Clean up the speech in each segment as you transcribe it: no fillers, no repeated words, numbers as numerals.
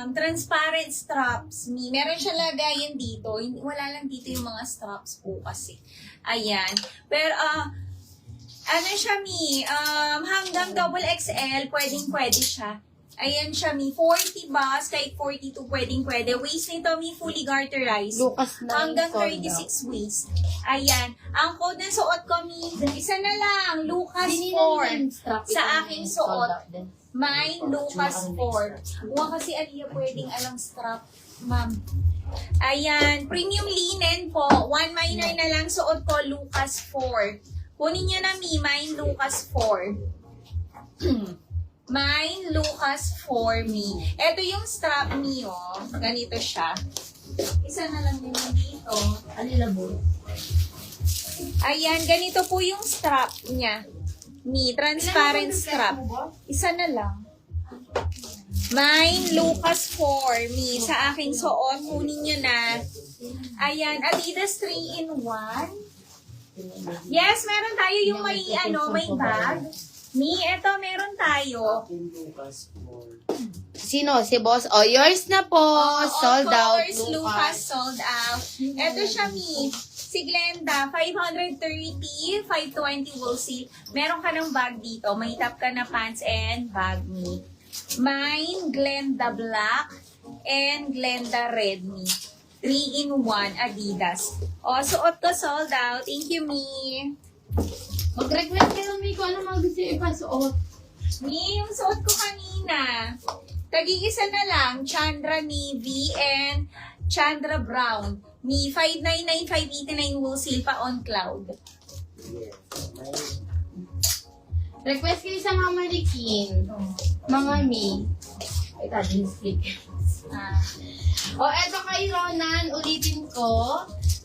Ang transparent straps, meron siya lagayan dito. Wala lang dito yung mga straps po kasi. Ayan. Pero, ano siya, hanggang double XL, pwede siya. Ayan siya, 40 bas, kahit 42, pwede. Waist nito, fully garterized. Lucas na Hanggang sold 36 waist. Ayan. Ang code ng suot ko, isa na lang, Lucas 4. Sa aking suot, mine, Lucas 4. Huwag kasi Aliyah pwedeng alang strap, ma'am. Ayan, premium linen po. One minor na lang suot ko, Lucas 4. Kunin nyo na mine, Lucas 4. Mine, Lucas 4 Ito yung strap oh. Ganito siya. Isa na lang din dito. Alilabo. Ayan, ganito po yung strap niya. Transparent strap. Isa na lang. Mine, Lucas 4 Sa aking suot, kunin nyo na. Ayan, Adidas 3-in-1. Yes, meron tayo yung may bag. Ito meron tayo. Sino? Si boss? Oh, yours na po. Sold out, Colors, Lucas, sold out. Ito siya, si Glenda, 530, 520 wholesale. Meron ka ng bag dito. May top ka na pants and bag, Mine, Glenda Black, and Glenda Red, 3-in-1 Adidas. Suot ko, sold out. Thank you, Mag-request ka lang, kung ano mga gusto yung ipasuot. yung suot ko kanina. Tag-iisa na lang, Chandra Navy and Chandra Brown. 599, 589 wholesale pa on cloud. Request kayo sa Mama Rikin. Mama Mi. Ay, tading stick. Eto kay Ronan, ulitin ko.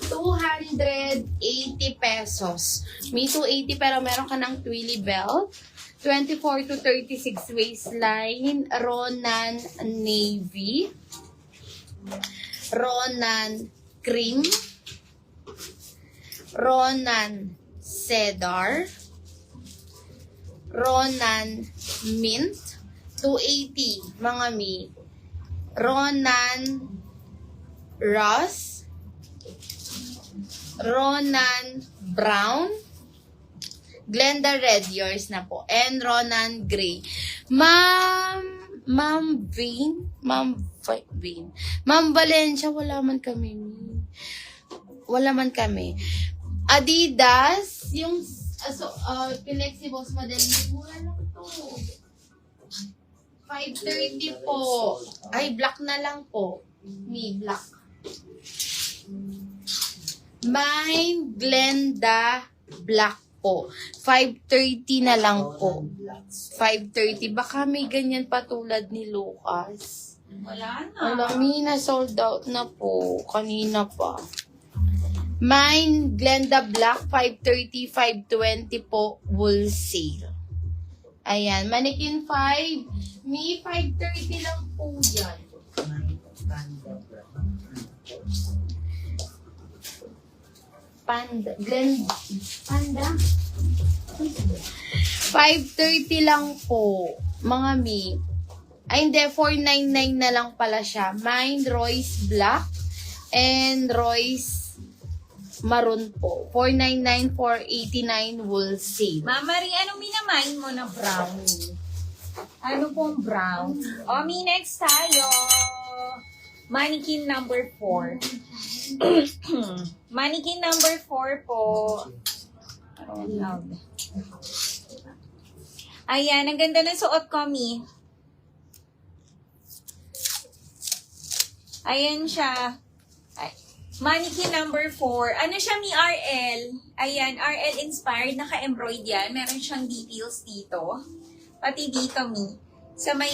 280 pesos. May 280 pero meron ka ng twilly belt. 24 to 36 waistline. Ronan Navy. Ronan Cream. Ronan Cedar. Ronan Mint. 280 mga Ronan Ross. Ronan Brown, Glenda Red, yours na po, and Ronan Gray. Ma'am Valencia, wala man kami. Adidas, yung flexibles model, mura lang to. 530 po. Ay, black na lang po. Black. Mine, Glenda Black po. 530 na lang po. 530. Baka may ganyan patulad ni Lucas. Wala na. Alam, na sold out na po. Kanina pa. Mine, Glenda Black, 530, 520 po, wholesale. Ayan, Mannequin 5. 530 lang po yan. Panda. 530 lang po, mga Ay, hindi, 499 na lang pala siya. Mine, Royce Black, and Royce Maroon po. 499, 489 wholesale. Mama Ri, anong minamain mo na brown? Ano pong brown? Next tayo. Mannequin number 4. Mannequin number 4 po. Ayan, ang ganda ng suot ko, Ayan siya. Mannequin number 4. Ano siya, RL? Ayan, RL inspired. Naka-embroid yan. Meron siyang details dito. Pati dito, sa may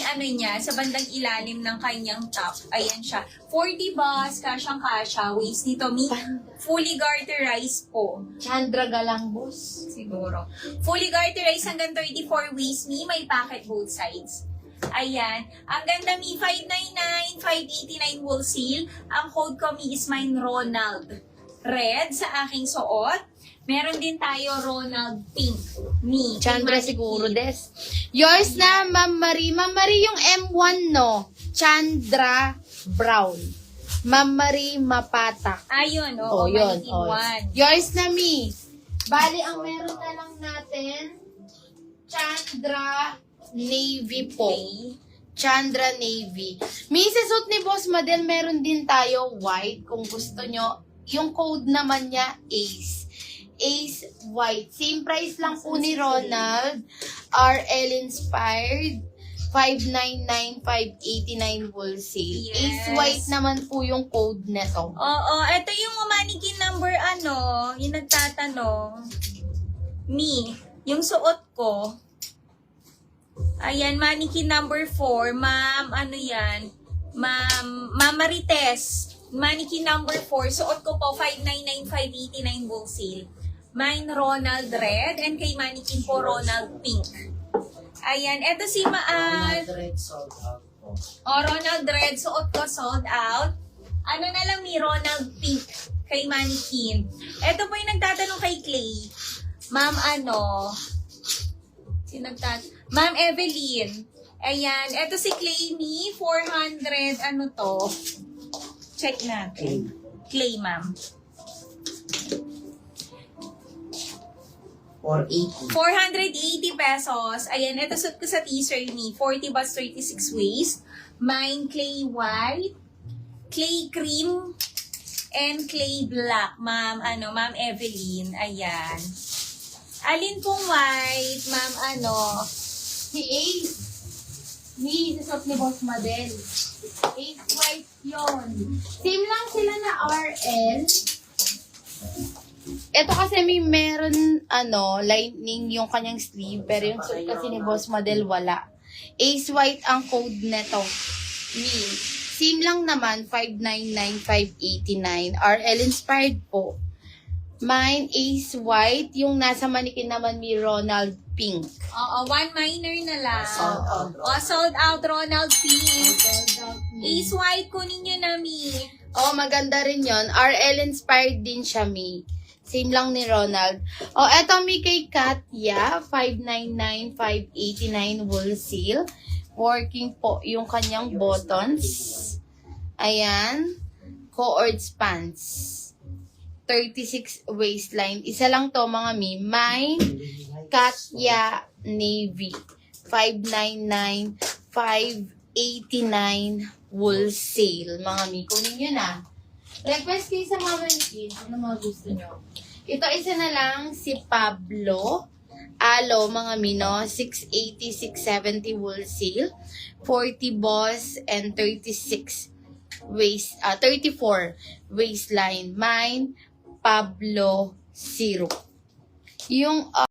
sa bandang ilalim ng kanyang top. Ayan siya. 40 bas, kasyang-kasya. Waist nito, fully garterized po. Chandra Galangbos. Siguro. Fully garterized hanggang 34 waist, may pocket both sides. Ayan. Ang ganda, 599, 589 wholesale. Ang code ko, is mine Ronald Red sa aking suot. Meron din tayo Ronald Pink. Me. Chandra Mannequin. siguro, des. Yours na, Ma'am Marie. Ma'am Marie, yung M1, no? Chandra Brown. Ma'am Marie Mapatak. Ayun, Oh, oo, yun. Mannequin Oh. 1. Yours na, Mi. Bali, ang meron na lang natin, Chandra Navy po. Okay. Chandra Navy. Mi, sa suit ni Boss Madel, meron din tayo white kung gusto nyo. Yung code naman niya, Ace. Ace White. Same price lang po ni Ronald. RL Inspired. 599,589 wholesale. Yes. Ace White naman po yung code neto. Oo, ito yung mannequin number yung nagtatanong. Me, yung suot ko. Ayan, mannequin number 4. Ma'am, yan? Ma'am Marites. Mannequin number 4. Suot ko po, 599,589 wholesale. Mine, Ronald Red. And kay mannequin po, Ronald Pink. Ayan, eto si Red sold out po. Ronald Red, suot ko, sold out. Ano na lang ni Ronald Pink kay mannequin. Eto po yung nagtatanong kay Clay. Ma'am, Ma'am Evelyn. Ayan, eto si Clay me, 400, check natin. Clay, ma'am. 480. 480 pesos. Ayan, ito suit ko sa teaser ni 40 bust 36 waist. Mine clay white, clay cream, and clay black. Ma'am, Ma'am Evelyn. Ayan. Alin pong white, ma'am, Si Ace. Mi, sa suit ni Boss Madel. Ace White yun. Same lang sila na RL. Ito kasi may meron, lining yung kanyang sleeve, pero yung suit kasi ni Boss Madel wala. Ace White ang code neto. Me. Same lang naman, 599,589. RL Inspired po. Mine, Ace White. Yung nasa manikin naman may Ronald Pink. Oo, one minor na lang. Sold out. Sold out, Ronald Pink. Ace white, kunin nyo na, Mi. Maganda rin yon. RL Inspired din siya, Mi. Same lang ni Ronald. Eto mi kay Katya, 599,589 wholesale. Working po yung kanyang buttons. Ayan. Coords pants. 36 waistline. Isa lang to mga mi. Mine, Katya Navy. 599,589 wholesale. Mga mi, kunin nyo na. Request kayo sa mga mannequin. Ano mga gusto nyo? Ito isa na lang si Pablo. Alo, mga mino. 680, 670 wholesale. 40 boss and 34 waistline. Mine, Pablo, 0. Yung